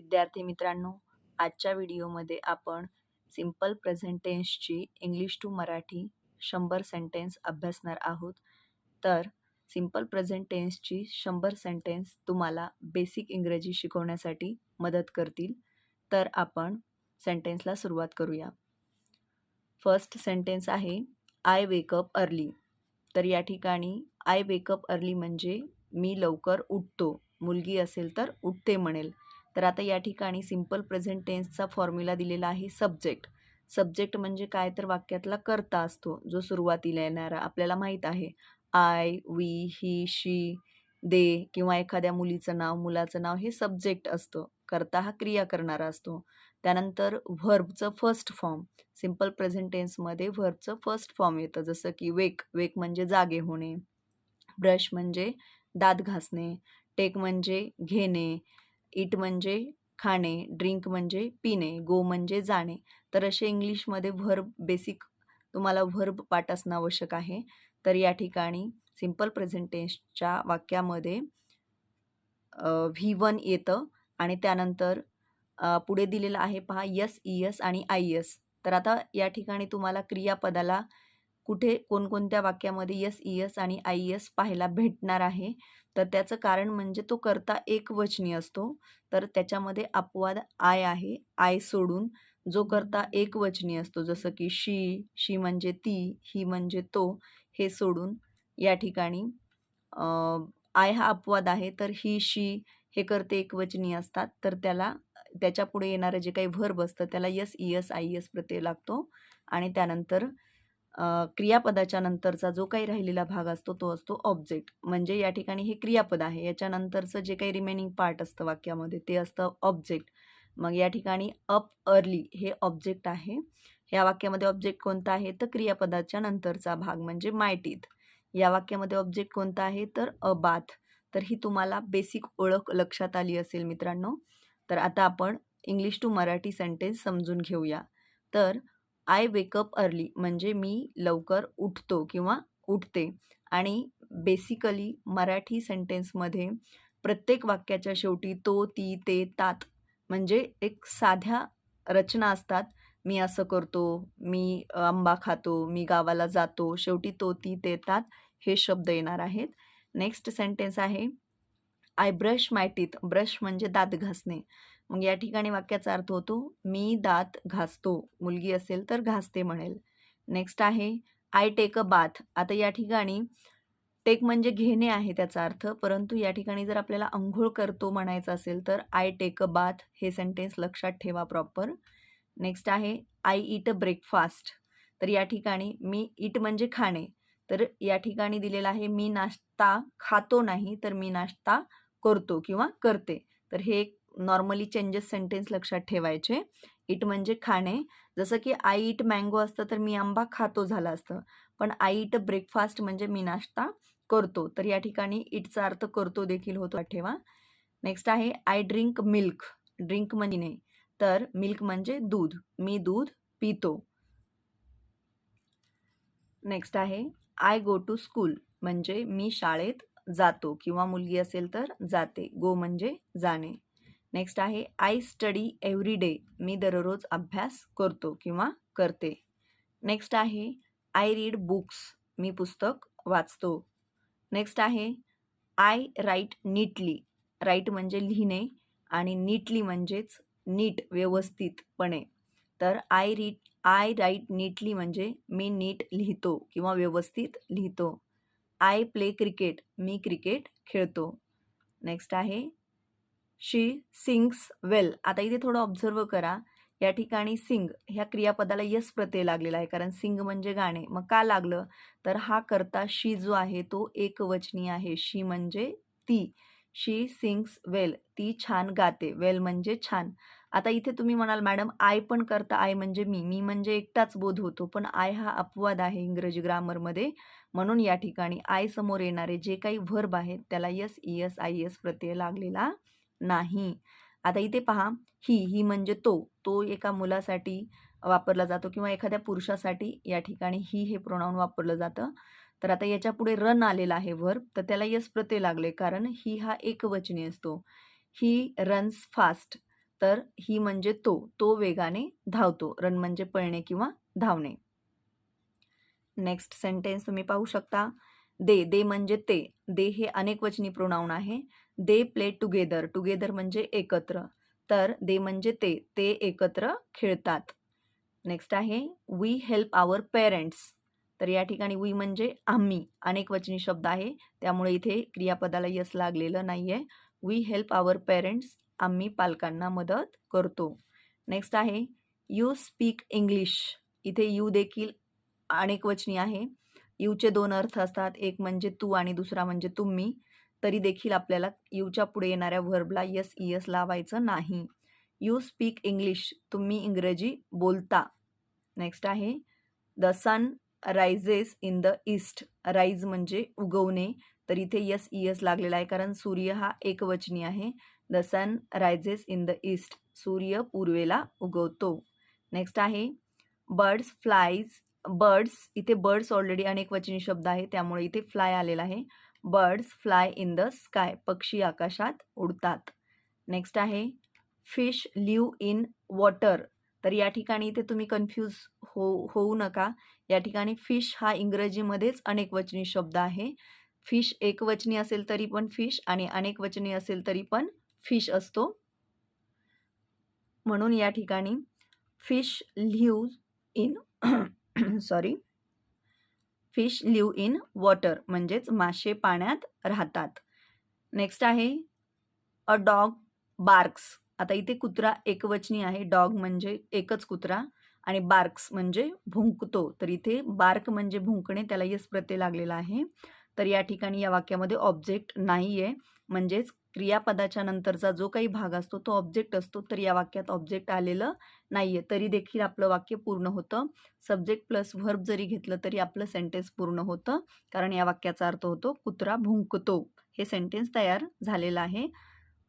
विद्यार्थी मित्रांनो, आजच्या व्हिडिओमध्ये आपण सिंपल प्रेझेंट टेन्सची इंग्लिश टू मराठी 100 सेंटेन्स अभ्यासणार आहोत. तर सिंपल प्रेझेंट टेन्सची 100 सेंटेन्स तुम्हाला बेसिक इंग्रजी शिकवण्यासाठी मदत करतील. तर आपण सेंटेन्सला सुरुवात करूया. फर्स्ट सेंटेन्स आहे आय वेक अप अर्ली. तर या ठिकाणी आय वेक अप अर्ली म्हणजे मी लवकर उठतो. मुलगी असेल तर उठते म्हणेल. तर आता या ठिकाणी सिंपल प्रेझेंट टेन्सचा फॉर्म्युला दिलेला आहे सब्जेक्ट. सब्जेक्ट म्हणजे काय तर वाक्यातला कर्ता असतो जो सुरुवातीला येणारा. आपल्याला माहीत आहे आय, वी, ही, शी, दे किंवा एखाद्या मुलीचं नाव, मुलाचं नाव हे सब्जेक्ट असतं. कर्ता हा क्रिया करणारा असतो. त्यानंतर व्हर्बचं फर्स्ट फॉर्म. सिंपल प्रेझेंट टेन्समध्ये व्हर्बचं फर्स्ट फॉर्म येतं, जसं की वेक. वेक म्हणजे जागे होणे. ब्रश म्हणजे दात घासणे. टेक म्हणजे घेणे. इट म्हणजे खाणे. ड्रिंक म्हणजे पिणे. गो म्हणजे जाणे. तर असे इंग्लिशमध्ये व्हर्ब बेसिक तुम्हाला व्हर्ब पाठ असणं आवश्यक आहे. तर या ठिकाणी सिंपल प्रेझेंट टेन्सच्या वाक्यामध्ये V1 येतं आणि त्यानंतर पुढे दिलेलं आहे पहा यस, इयस आणि आय एस. तर आता या ठिकाणी तुम्हाला क्रियापदाला कुठे कोणकोणत्या वाक्यामध्ये यस, इयस आणि आय एस पाहायला भेटणार आहे. तर त्याचं कारण म्हणजे तो कर्ता एकवचनी असतो. तर त्याच्यामध्ये अपवाद आय आहे. आय सोडून जो कर्ता एकवचनी असतो, जसं की शी, शी म्हणजे ती, ही म्हणजे तो, हे सोडून या ठिकाणी आय हा अपवाद आहे. तर ही, शी हे कर्ते एकवचनी असतात. तर त्याच्यापुढे येणारं जे काही व्हर्ब असतं त्याला यस, इयस, आय एस प्रत्यय लागतो आणि त्यानंतर क्रियापदाच्या नंतरचा जो काही राहिलेला भाग असतो तो असतो ऑब्जेक्ट. म्हणजे या ठिकाणी हे क्रियापद आहे. याच्यानंतरचं जे काही रिमेनिंग पार्ट असतं वाक्यामध्ये ते असतं ऑब्जेक्ट. मग या ठिकाणी अप अर्ली हे ऑब्जेक्ट आहे. या वाक्यामध्ये ऑब्जेक्ट कोणता आहे तर क्रियापदाच्या नंतरचा भाग म्हणजे माय टीथ. या वाक्यामध्ये ऑब्जेक्ट कोणता आहे तर अ बाथ. तर ही तुम्हाला बेसिक ओळख लक्षात आली असेल मित्रांनो. तर आता आपण इंग्लिश टू मराठी सेंटेन्स समजून घेऊया. तर आय वेक अप अर्ली म्हणजे मी लवकर उठतो किंवा उठते. आणि बेसिकली मराठी सेंटेन्समध्ये प्रत्येक वाक्याच्या शेवटी तो, ती, ते, तात म्हणजे एक साध्या रचना असतात. मी असं करतो, मी आंबा खातो, मी गावाला जातो. शेवटी तो, ती, ते, तात हे शब्द येणार आहेत. नेक्स्ट सेंटेन्स आहे I brush my teeth. Brush म्हणजे दात घासणे. मग या ठिकाणी वाक्याचा अर्थ होतो मी दात घासतो. मुलगी असेल तर घासते म्हणेल. नेक्स्ट आहे आय टेक अ बाथ. आता या ठिकाणी टेक म्हणजे घेणे आहे त्याचा अर्थ, परंतु या ठिकाणी जर आपल्याला अंघोळ करतो म्हणायचं असेल तर आय टेक अ बाथ हे सेंटेन्स लक्षात ठेवा प्रॉपर. नेक्स्ट आहे आय ईट अ ब्रेकफास्ट. तर या ठिकाणी मी ईट म्हणजे खाणे. तर या ठिकाणी दिलेला आहे मी नाश्ता खातो नाही तर मी नाश्ता करतो किंवा करते. तर हे एक नॉर्मली चेंजेस सेंटेन्स लक्षात ठेवायचे. इट म्हणजे खाणे. जसं की आय ईट मँगो असतं तर मी आंबा खातो झालं असतं. पण आय ईट ब्रेकफास्ट म्हणजे मी नाश्ता करतो. तर या ठिकाणी इटचा अर्थ करतो देखील होतो ठेवा. नेक्स्ट आहे आय ड्रिंक मिल्क. ड्रिंक म्हणजे पिणे. तर मिल्क म्हणजे दूध. मी दूध पितो. नेक्स्ट आहे आय गो टू स्कूल म्हणजे मी शाळेत जातो किंवा मुलगी असेल तर जाते. गो म्हणजे जाणे. नेक्स्ट आहे आय स्टडी एव्हरी डे. मी दररोज अभ्यास करतो किंवा करते. नेक्स्ट आहे आय रीड बुक्स. मी पुस्तक वाचतो. नेक्स्ट आहे आय राईट नीटली. राईट म्हणजे लिहिणे आणि नीटली म्हणजेच नीट व्यवस्थितपणे. तर आय राईट नीटली म्हणजे मी नीट लिहितो किंवा व्यवस्थित लिहितो. I play cricket. Me cricket खेळतो. नेक्स्ट आहे शी सिंग्स वेल. आता इथे थोडं ऑब्झर्व करा. या ठिकाणी सिंग ह्या क्रियापदाला यस प्रत्यय लागलेला आहे, कारण सिंग म्हणजे गाणे. मग का लागलं तर हा कर्ता शी जो आहे तो एकवचनी आहे. शी म्हणजे ती. शी सिंग्स वेल. ती छान गाते. वेल म्हणजे छान. आता इथे तुम्ही म्हणाल मॅडम आय पण करता. आय म्हणजे मी म्हणजे एकटाच बोध होतो. पण आय हा अपवाद आहे इंग्रजी ग्रामरमध्ये. म्हणून या ठिकाणी आय समोर येणारे जे काही व्हर्ब आहेत त्याला यस, इयस, आय एस प्रत्यय लागलेला नाही. आता इथे पहा ही म्हणजे तो एका मुलासाठी वापरला जातो किंवा एखाद्या पुरुषासाठी या ठिकाणी ही हे प्रोनाउन वापरलं जातं. तर आता याच्या पुढे रन आलेला आहे व्हर्ब, तर त्याला यस प्रत्यय लागले कारण ही हा एकवचनी असतो. He runs fast. तर ही म्हणजे तो वेगाने धावतो. रन म्हणजे पळणे किंवा धावणे. नेक्स्ट सेंटेन्स तुम्ही पाहू शकता. दे म्हणजे ते. दे हे अनेकवचनी प्रोनाउन आहे. They play together. टुगेदर म्हणजे एकत्र. तर दे म्हणजे ते एकत्र खेळतात. नेक्स्ट आहे वी हेल्प आवर पेरेंट्स. तर या ठिकाणी वी म्हणजे आम्ही अनेकवचनी शब्द आहे, त्यामुळे इथे क्रियापदाला यस लागलेलं नाहीये. We help our parents. आम्ही पालकांना मदत करतो. नेक्स्ट आहे यू स्पीक इंग्लिश. इथे यू देखील अनेकवचनी आहे. यूचे 2 अर्थ असतात. एक म्हणजे तू आणि दुसरा म्हणजे तुम्ही. तरी देखील आपल्याला यूच्या पुढे येणाऱ्या व्हर्बला यस इयस लावायचं नाही. You speak English. तुम्ही इंग्रजी बोलता. नेक्स्ट आहे the sun rises in the east. Rise म्हणजे उगवणे. तर इथे यस इयस लागलेला आहे कारण सूर्य हा एकवचनी आहे. The sun rises in the east. सूर्य पूर्वेला उगवतो. नेक्स्ट आहे बर्ड्स फ्लायज. बर्ड्स इथे बर्ड्स ऑलरेडी अनेकवचनी शब्द आहे, त्यामुळे इथे फ्लाय आलेला आहे. Birds fly in the sky. पक्षी आकाशात उडतात. नेक्स्ट आहे फिश लिव्ह इन वॉटर. तर या ठिकाणी इथे तुम्ही कन्फ्यूज होऊ नका. या ठिकाणी फिश हा इंग्रजीमध्येच अनेकवचनी शब्द आहे. फिश एकवचनी असेल तरी पण फिश आणि अनेकवचनी असेल तरी पण फिश असतो. म्हणून या ठिकाणी fish live in fish live in water म्हणजेच मासे पाण्यात राहतात. नेक्स्ट आहे अ डॉग बार्क्स. आता इथे कुत्रा एकवचनी आहे. डॉग म्हणजे एकच कुत्रा आणि बार्क्स म्हणजे भुंकतो. तर इथे बार्क म्हणजे भुंकणे, त्याला यस प्रत्यय लागलेला आहे. तर या ठिकाणी या वाक्यामध्ये ऑब्जेक्ट नाहीये, म्हणजेच क्रियापदाच्या नंतरचा जो काही भाग असतो तो ऑब्जेक्ट असतो. तर या वाक्यात ऑब्जेक्ट आलेलं नाहीये, तरी देखील आपलं वाक्य पूर्ण होतं. सब्जेक्ट प्लस व्हर्ब जरी घेतलं तरी आपलं सेंटेन्स पूर्ण होतं, कारण या वाक्याचा अर्थ होतो कुत्रा भुंकतो. हे सेंटेन्स तयार झालेलं आहे.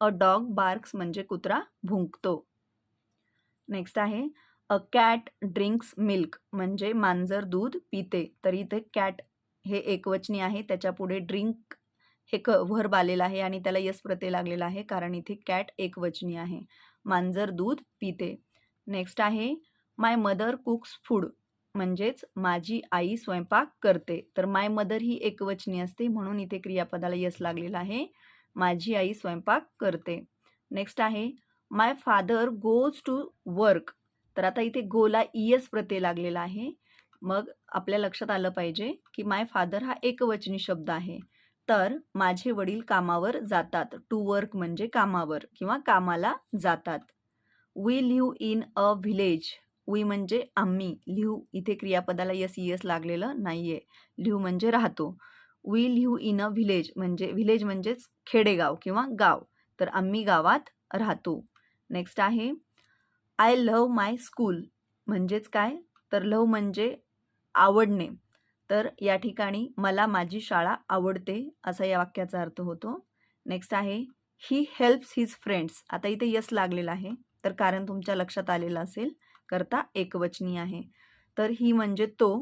अ डॉग बार्क्स म्हणजे कुत्रा भुंकतो. नेक्स्ट आहे अ कॅट ड्रिंक्स मिल्क म्हणजे मांजर दूध पिते. तर इथे कॅट हे एकवचनी आहे, त्याच्या पुढे ड्रिंक हे व्हर्ब आलेला आहे आणि त्याला यस प्रत्यय लागलेला आहे, कारण इथे कॅट एकवचनी आहे. मांजर दूध पिते. नेक्स्ट आहे माय मदर कुक्स फूड म्हणजेच माझी आई स्वयंपाक करते. तर माय मदर ही एकवचनी असते, म्हणून इथे क्रियापदाला यस लागलेला आहे. माझी आई स्वयंपाक करते. नेक्स्ट आहे माय फादर गोज टू वर्क. तर आता इथे गोला ईएस प्रत्यय लागलेला आहे. मग आपल्या लक्षात आलं पाहिजे की माय फादर हा एकवचनी शब्द आहे. तर माझे वडील कामावर जातात. टू वर्क म्हणजे कामावर किंवा कामाला जातात. We live in a village. We म्हणजे आम्ही. लिव्ह इथे क्रियापदाला यस इयस लागलेलं नाहीये. लिव्ह म्हणजे राहतो. We live in a village म्हणजेच खेडेगाव किंवा गाव. तर आम्ही गावात राहतो. नेक्स्ट आहे आय लव्ह माय स्कूल म्हणजेच काय, तर लव्ह म्हणजे आवडणे. तर या ठिकाणी मला माझी शाळा आवडते असा या वाक्याचा अर्थ होतो. नेक्स्ट आहे ही हेल्प्स हिज फ्रेंड्स. आता इथे यस लागलेला आहे, तर कारण तुमच्या लक्षात आलेलं असेल, करता एकवचनी आहे. तर ही म्हणजे तो,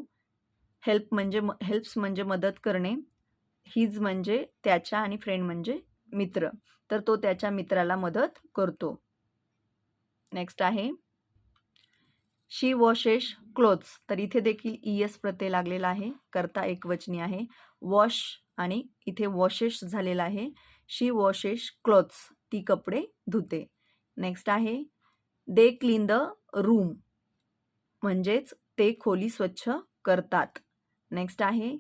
हेल्प्स म्हणजे मदत करणे, हिज म्हणजे त्याच्या आणि फ्रेंड म्हणजे मित्र. तर तो त्याच्या मित्राला मदत करतो. नेक्स्ट आहे शी वॉशेस क्लोथ्स. तर इथे देखील ईएस प्रत्यय लागलेला आहे, करता एकवचनी आहे. वॉश आणि इथे वॉशेस झालेला आहे. शी वॉशेस क्लोथ्स. ती कपडे धुते. नेक्स्ट आहे दे क्लीन द रूम म्हणजेच ते खोली स्वच्छ करतात. नेक्स्ट आहे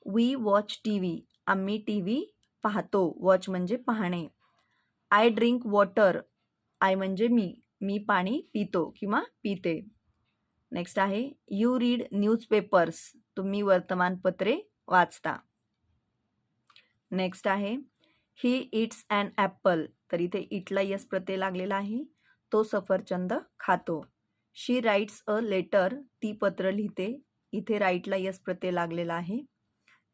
वी वॉच टीव्ही. आम्ही टीव्ही पाहतो. वॉच म्हणजे पाहणे. I drink water. आय म्हणजे मी पाणी पितो किंवा पिते. नेक्स्ट आहे यू रीड न्यूजपेपर्स. तुम्ही वर्तमानपत्रे वाचता. नेक्स्ट आहे ही इट्स ॲन ॲपल. तर इथे इटला यस प्रत्यय लागलेला आहे. तो सफरचंद खातो. शी राईट्स अ लेटर. ती पत्र लिहिते. इथे राईटला यस प्रत्यय लागलेला आहे,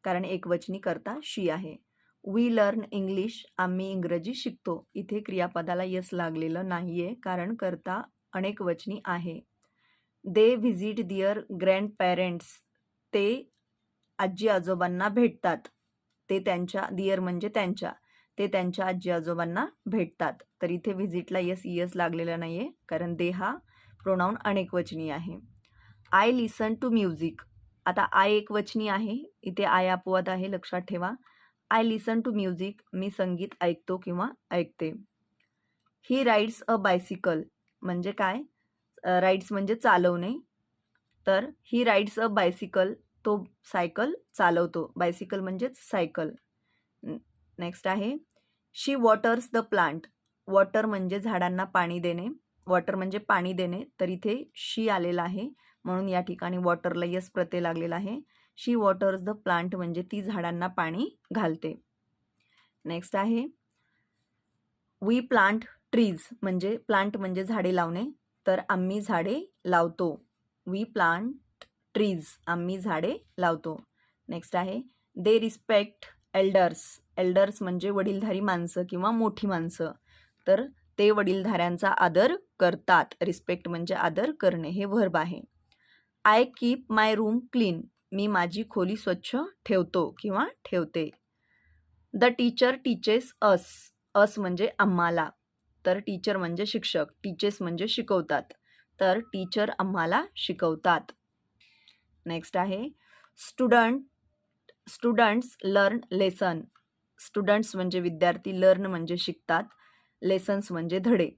कारण एकवचनी करता शी आहे. We learn English. आम्ही इंग्रजी शिकतो. इथे क्रियापदाला यस लागलेलं नाहीये, कारण करता अनेकवचनी आहे. दे व्हिजिट दिअर ग्रँड पॅरेंट्स. ते आजी आजोबांना भेटतात. ते त्यांच्या, दिअर म्हणजे त्यांच्या, ते त्यांच्या आजी आजोबांना भेटतात. तर इथे व्हिजिटला यस इयस लागलेला नाही आहे, कारण दे हा प्रोनाऊन अनेकवचनी आहे. I listen to music. आता आय एकवचनी आहे, इथे आय अपवाद आहे, लक्षात ठेवा. आय लिसन टू म्युझिक, मी संगीत ऐकतो किंवा ऐकते. ही राईड्स अ बायसिकल म्हणजे काय? राईड्स म्हणजे चालवणे. तर ही राईड्स अ बायसिकल, तो सायकल चालवतो. बायसिकल म्हणजेच सायकल. नेक्स्ट आहे शी वॉटर्स द प्लांट. वॉटर म्हणजे झाडांना पाणी देणे, वॉटर म्हणजे पाणी देणे, तर इथे शी आलेला आहे म्हणून या ठिकाणी वॉटरला यस प्रत्यय लागलेला आहे. शी वॉटर्स द प्लांट म्हणजे ती झाडांना पाणी घालते. नेक्स्ट आहे वी प्लांट ट्रीज म्हणजे प्लांट म्हणजे झाडे लावणे, तर आम्ही झाडे लावतो. वी प्लांट ट्रीज, आम्ही झाडे लावतो. नेक्स्ट आहे दे रिस्पेक्ट एल्डर्स. एल्डर्स म्हणजे वडीलधारी माणसं किंवा मोठी माणसं, तर ते वडीलधाऱ्यांचा आदर करतात. रिस्पेक्ट म्हणजे आदर करणे, हे व्हर्ब आहे. I keep my room clean. मी माझी खोली स्वच्छ ठेवतो किंवा ठेवते. The teacher teaches us. Us म्हणजे आम्हाला, तर टीचर म्हणजे शिक्षक, टीचेस म्हणजे शिकवतात, तर टीचर आम्हाला शिकवतात. नेक्स्ट आहे स्टुडंट्स लर्न लेसन. स्टुडंट्स म्हणजे विद्यार्थी, लर्न म्हणजे शिकतात, लेसन्स म्हणजे धडे,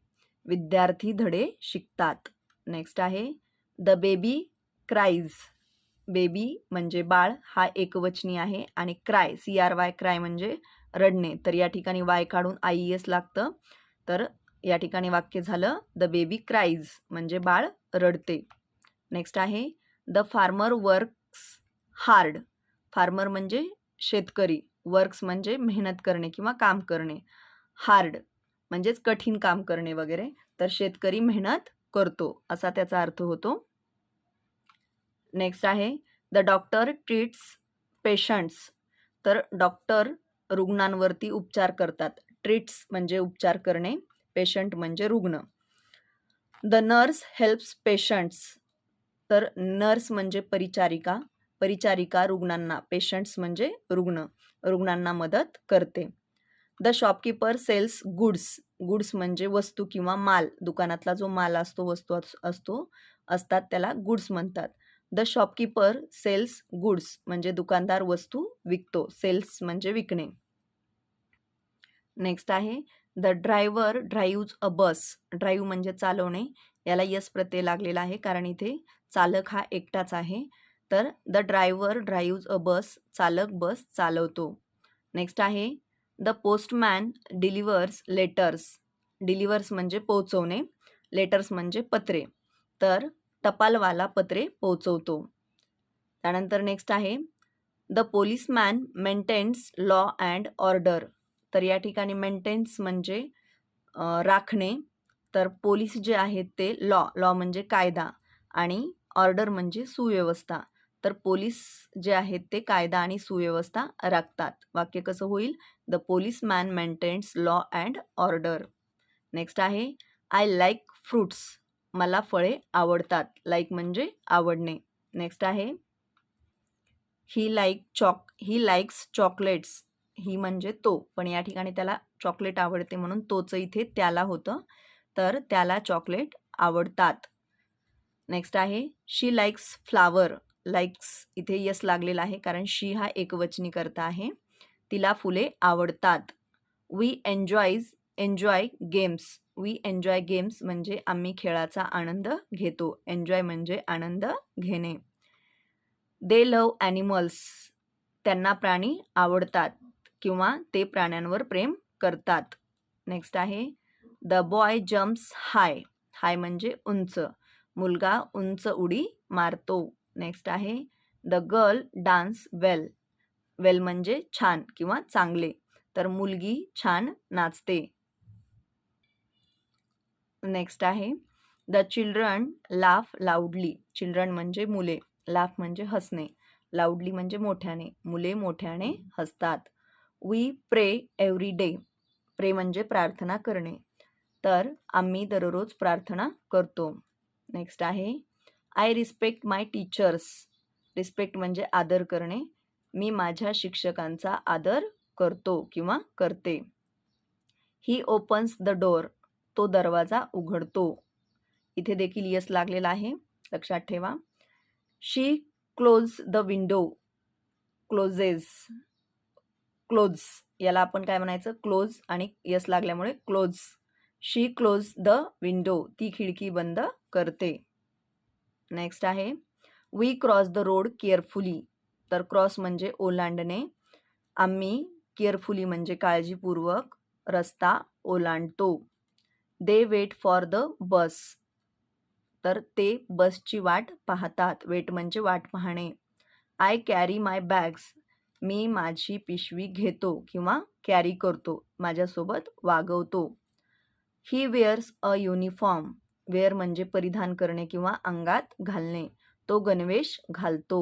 विद्यार्थी धडे शिकतात. नेक्स्ट आहे द बेबी क्राईज. बेबी म्हणजे बाळ, हा एकवचनी आहे, आणि क्राय CRY क्राय म्हणजे रडणे, तर या ठिकाणी वाय काढून IES लागतं, तर या ठिकाणी वाक्य झालं द बेबी क्राईज म्हणजे बाळ रडते. नेक्स्ट आहे the farmer works hard. Farmer म्हणजे शेतकरी, वर्क्स म्हणजे मेहनत करणे किंवा काम करणे, हार्ड म्हणजेच कठीण काम करणे वगैरे, तर शेतकरी मेहनत करतो असा त्याचा अर्थ होतो. नेक्स्ट आहे द डॉक्टर ट्रीट्स पेशंट्स. तर डॉक्टर रुग्णांवरती उपचार करतात. ट्रीट्स म्हणजे उपचार करणे, पेशंट म्हणजे रुग्ण. The nurse helps patients. तर नर्स म्हणजे परिचारिका, परिचारिका रुग्णांना, पेशंट्स म्हणजे रुग्ण, रुग्णांना मदत करते. The shopkeeper sells goods. Goods म्हणजे वस्तू किंवा माल, दुकानातला जो माल असतो, वस्तू असतात त्याला गुड्स म्हणतात. द शॉपकीपर सेल्स गुड्स म्हणजे दुकानदार वस्तू विकतो, सेल्स म्हणजे विकणे. नेक्स्ट आहे the driver drives a bus. Drive म्हणजे चालवणे, याला यस प्रत्यय लागलेला आहे कारण इथे चालक हा एकटाच आहे, तर द ड्रायव्हर ड्राईव्हज अ बस, चालक बस चालवतो. नेक्स्ट आहे the postman delivers letters. Delivers म्हणजे पोहोचवणे, लेटर्स म्हणजे पत्रे, तर टपालवाला पत्रे पोहोचवतो. त्यानंतर नेक्स्ट आहे the policeman maintains law and order. तर या ठिकाणी मेंटेन्स म्हणजे राखणे, तर पोलीस जे आहेत ते लॉ म्हणजे कायदा, आणि ऑर्डर म्हणजे सुव्यवस्था, तर पोलीस जे आहेत ते कायदा आणि सुव्यवस्था राखतात. वाक्य कसं होईल? The policeman maintains law and order. Next आहे आय लाईक फ्रुट्स. मला फळे आवडतात, लाईक म्हणजे आवडणे. नेक्स्ट आहे ही लाईक्स चॉकलेट्स. ही म्हणजे तो, पण या ठिकाणी त्याला चॉकलेट आवडते म्हणून तोच इथे त्याला होतं, तर त्याला चॉकलेट आवडतात. नेक्स्ट आहे शी लाईक्स फ्लावर. लाईक्स इथे यस लागलेला आहे कारण शी हा एकवचनी करता आहे, तिला फुले आवडतात. We enjoy games. We enjoy games म्हणजे आम्ही खेळाचा आनंद घेतो, एन्जॉय म्हणजे आनंद घेणे. They love animals. त्यांना प्राणी आवडतात किंवा ते प्राण्यांवर प्रेम करतात. नेक्स्ट आहे द बॉय जम्प्स हाय. हाय म्हणजे उंच, मुलगा उंच उडी मारतो. नेक्स्ट आहे द गर्ल डान्स वेल. वेल म्हणजे छान किंवा चांगले, तर मुलगी छान नाचते. नेक्स्ट आहे द चिल्ड्रन लाफ लाऊडली. चिल्ड्रन म्हणजे मुले, लाफ म्हणजे हसणे, लाऊडली म्हणजे मोठ्याने, मुले मोठ्याने हसतात. वी प्रे एव्हरी डे. प्रे म्हणजे प्रार्थना करणे, तर आम्ही दररोज प्रार्थना करतो. नेक्स्ट आहे I respect my teachers. Respect म्हणजे आदर करणे, मी माझ्या शिक्षकांचा आदर करतो किंवा करते. He opens the door. तो दरवाजा उघडतो. इथे देखील यस लागलेला आहे, लक्षात ठेवा. She close the window. Closes. Close याला आपण काय म्हणायचं, क्लोज आणि यस लागल्यामुळे close. She close the window. ती खिडकी बंद करते. नेक्स्ट आहे we cross the road carefully. तर क्रॉस म्हणजे ओलांडणे. आम्ही केअरफुली म्हणजे काळजीपूर्वक रस्ता ओलांडतो. They wait for the bus. तर ते बसची वाट पाहतात. वेट म्हणजे वाट पाहणे. I carry my bags. मी माझी पिशवी घेतो किंवा कॅरी करतो, माझ्यासोबत वागवतो. He wears a uniform. Wear म्हणजे परिधान करणे किंवा अंगात घालणे. तो गणवेश घालतो.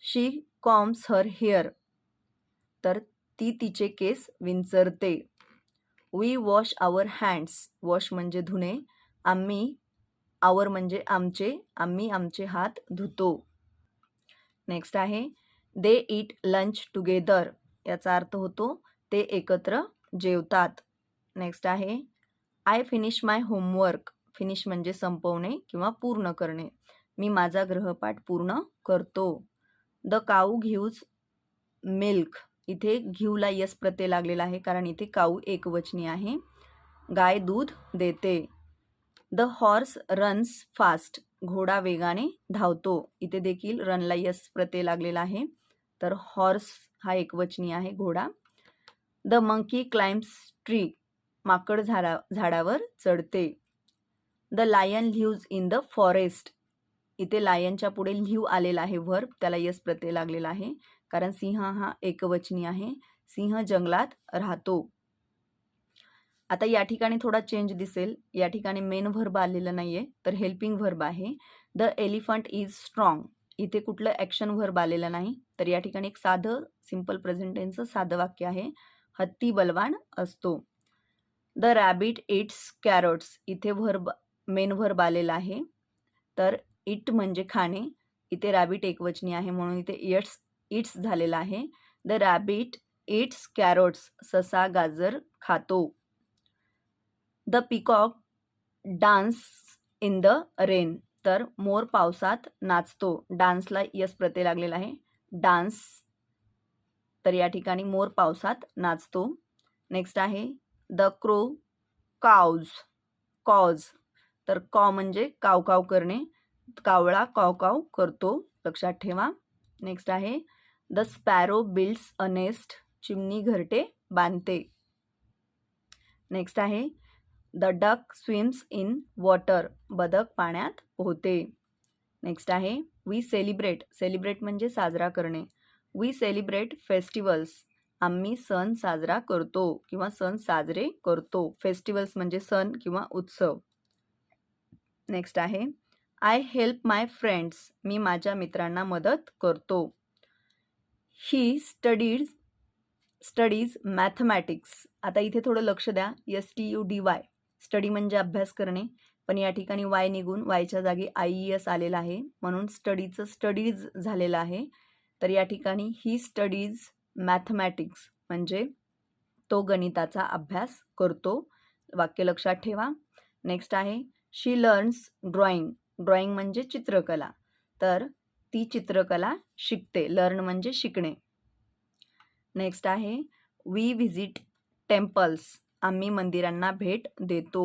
She combs her hair. तर ती तिचे केस विंचरते. We wash our hands. Wash म्हणजे धुणे. आम्ही आवर म्हणजे आमचे. आम्ही आमचे हात धुतो. नेक्स्ट आहे दे ईट लंच टुगेदर. याचा अर्थ होतो ते एकत्र जेवतात. नेक्स्ट आहे I finish my homework. Finish म्हणजे संपवणे किंवा पूर्ण करणे. मी माझा गृहपाठ पूर्ण करतो. The cow gives milk. इथे घिवला यस प्रत्यय लागलेला आहे कारण इथे काऊ एकवचनी आहे. गाय दूध देते. The horse runs fast. घोडा वेगाने धावतो. इथे देखील रनला यस प्रत्यय लागलेला आहे. तर हॉर्स हा एकवचनी आहे, घोडा. The monkey climbs tree. माकड झाडावर चढते. The lion lives in the forest. इथे लायनच्या पुढे लिव्ह आलेला आहे व्हर्ब, त्याला यस प्रत्यय लागलेला आहे कारण सिंह हा एकवचनी आहे. सिंह जंगलात राहतो. आता या ठिकाणी थोडा चेंज दिसेल. या ठिकाणी मेन व्हर्ब आलेला नाहीये, तर हेल्पिंग व्हर्ब आहे. The elephant is strong. इथे कुठलं ॲक्शन व्हर्ब आलेलं नाही, तर या ठिकाणी एक साधं सिंपल प्रेझेंट टेन्सचं साधं वाक्य आहे. हत्ती बलवान असतो. The rabbit eats carrots. इथे व्हर्ब मेन व्हर्ब आलेला आहे, तर इट म्हणजे खाणे. इथे रॅबिट एकवचनी आहे म्हणून इथे इट्स झालेला आहे. The rabbit eats carrots. ससा गाजर खातो. The peacock dance in the rain. तर मोर पावसात नाचतो. डान्सला यस प्रत्यय लागलेला आहे, डान्स. तर या ठिकाणी मोर पावसात नाचतो. नेक्स्ट आहे द क्रो काउज. कॉज. तर कॉ म्हणजे काव काव करणे. कावळा काव काव करतो, लक्षात ठेवा. नेक्स्ट आहे the sparrow builds a nest. चिमणी घरटे बांधते. नेक्स्ट आहे the duck swims in water. बदक पाण्यात पोहते. नेक्स्ट आहे वी सेलिब्रेट. सेलिब्रेट म्हणजे साजरा करणे. We celebrate festivals. आम्ही सण साजरा करतो किंवा सण साजरे करतो. फेस्टिवल्स म्हणजे सण किंवा उत्सव. नेक्स्ट आहे आय हेल्प माय फ्रेंड्स. मी माझ्या मित्रांना मदत करतो. He studies mathematics. आता इथे थोडं लक्ष द्या. STUDY. स्टडी म्हणजे अभ्यास करणे, पण या ठिकाणी वाय निघून वायच्या जागी IES आलेला आहे म्हणून स्टडीचं स्टडीज झालेलं आहे. तर या ठिकाणी ही स्टडीज मॅथमॅटिक्स म्हणजे तो गणिताचा अभ्यास करतो. वाक्य लक्षात ठेवा. नेक्स्ट आहे शी लर्न्स ड्रॉइंग. ड्रॉइंग म्हणजे चित्रकला, तर ती चित्रकला शिकते. लर्न म्हणजे शिकणे. नेक्स्ट आहे वी व्हिजिट टेम्पल्स. आम्ही मंदिरांना भेट देतो.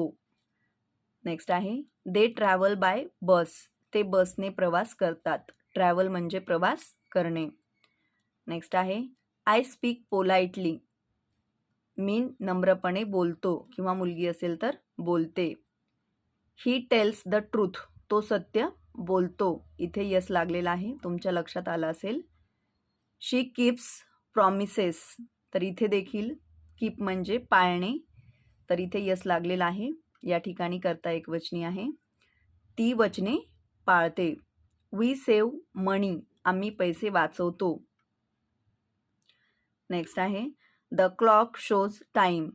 नेक्स्ट आहे दे ट्रॅव्हल बाय बस. ते बसने प्रवास करतात. ट्रॅव्हल म्हणजे प्रवास करणे. नेक्स्ट आहे आय स्पीक पोलाइटली. मी नम्रपणे बोलतो किंवा मुलगी असेल तर बोलते. He tells the truth. तो सत्य बोलतो. इथे यस लागलेला आहे, तुमच्या लक्षात आलं असेल. शी कीप्स प्रॉमिसेस. तर इथे देखील कीप म्हणजे पाळणे, तर इथे यस लागलेला आहे. या ठिकाणी कर्ता एकवचनी आहे. ती वचने पाळते. We save money. आम्ही पैसे वाचवतो. नेक्स्ट आहे the clock shows time.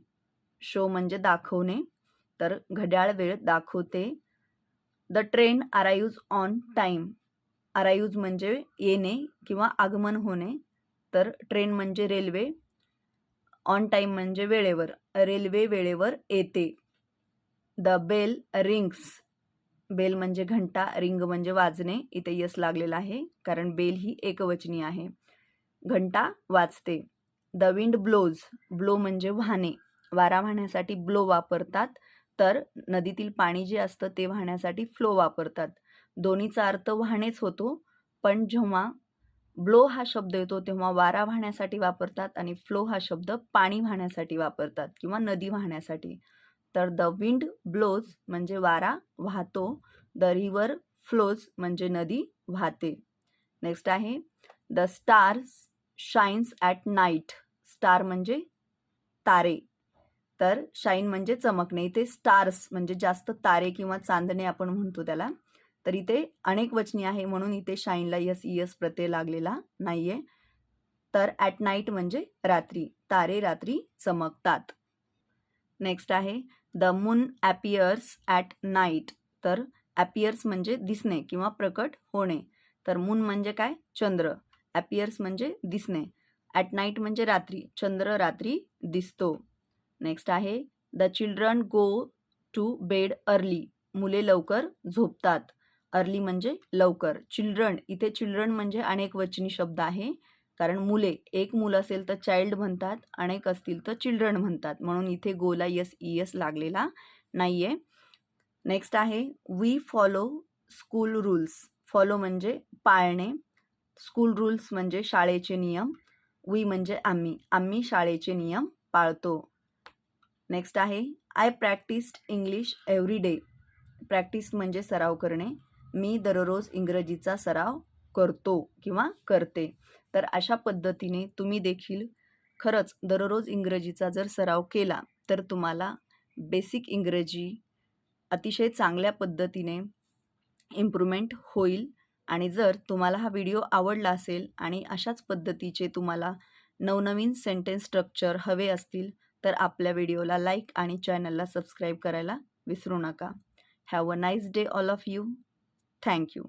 Show म्हणजे दाखवणे, तर घड्याळ वेळ दाखवते. The train arrives on time. Arrives म्हणजे येणे किंवा आगमन होणे, तर ट्रेन म्हणजे रेल्वे. ऑन टाईम म्हणजे वेळेवर, रेल्वे वेळेवर येते. द बेल रिंग्स, बेल म्हणजे घंटा, रिंग म्हणजे वाजणे, इथे यस लागलेला आहे कारण बेल ही एकवचनी आहे. घंटा वाजते. द विंड ब्लोज, ब्लो म्हणजे वाहने, वारा वाहण्यासाठी ब्लो वापरतात, तर नदीतील पाणी जे असतं ते वाहण्यासाठी फ्लो वापरतात. दोन्हीचा अर्थ वाहणेच होतो, पण जेव्हा ब्लो हा शब्द येतो तेव्हा वारा वाहण्यासाठी वापरतात आणि फ्लो हा शब्द पाणी वाहण्यासाठी वापरतात किंवा नदी वाहण्यासाठी. तर द विंड ब्लोज म्हणजे वारा वाहतो, द रिव्हर फ्लोज म्हणजे नदी वाहते. नेक्स्ट आहे the stars shines at night, star म्हणजे तारे, तर शाईन म्हणजे चमकणे, इथे स्टार्स म्हणजे जास्त तारे किंवा चांदणे आपण म्हणतो त्याला, तर इथे अनेक वचनी आहे म्हणून इथे शाईनला यस इयस प्रत्यय लागलेला नाहीये. तर ॲट नाईट म्हणजे रात्री, तारे रात्री चमकतात. नेक्स्ट आहे the moon appears at night, तर ॲपियर्स म्हणजे दिसणे किंवा प्रकट होणे, तर मून म्हणजे काय, चंद्र, ॲपियर्स म्हणजे दिसणे, ॲट नाईट म्हणजे रात्री, चंद्र रात्री दिसतो. नेक्स्ट आहे the children go to bed early, मुले लवकर झोपतात, अर्ली म्हणजे लवकर. चिल्ड्रन, इथे चिल्ड्रन म्हणजे अनेक वचनी शब्द आहे, कारण मुले, एक मूल असेल तर चाइल्ड म्हणतात, अनेक असतील तर चिल्ड्रन म्हणतात, म्हणून इथे गोला यस इयस लागलेला नाहीये. नेक्स्ट आहे we follow school rules, follow म्हणजे पाळणे, स्कूल रूल्स म्हणजे शाळेचे नियम, वी म्हणजे आम्ही, आम्ही शाळेचे नियम पाळतो. नेक्स्ट आहे I practised English every day, practice म्हणजे सराव करणे, मी दररोज इंग्रजीचा सराव करतो किंवा करते. तर अशा पद्धतीने तुम्ही देखील खरंच दररोज इंग्रजीचा जर सराव केला तर तुम्हाला बेसिक इंग्रजी अतिशय चांगल्या पद्धतीने इम्प्रूव्हमेंट होईल. आणि जर तुम्हाला हा व्हिडिओ आवडला असेल आणि अशाच पद्धतीचे तुम्हाला नवनवीन सेंटेन्स स्ट्रक्चर हवे असतील तर आपल्या व्हिडिओला लाईक आणि चॅनलला सबस्क्राईब करायला विसरू नका. Have a nice day all of you. Thank you.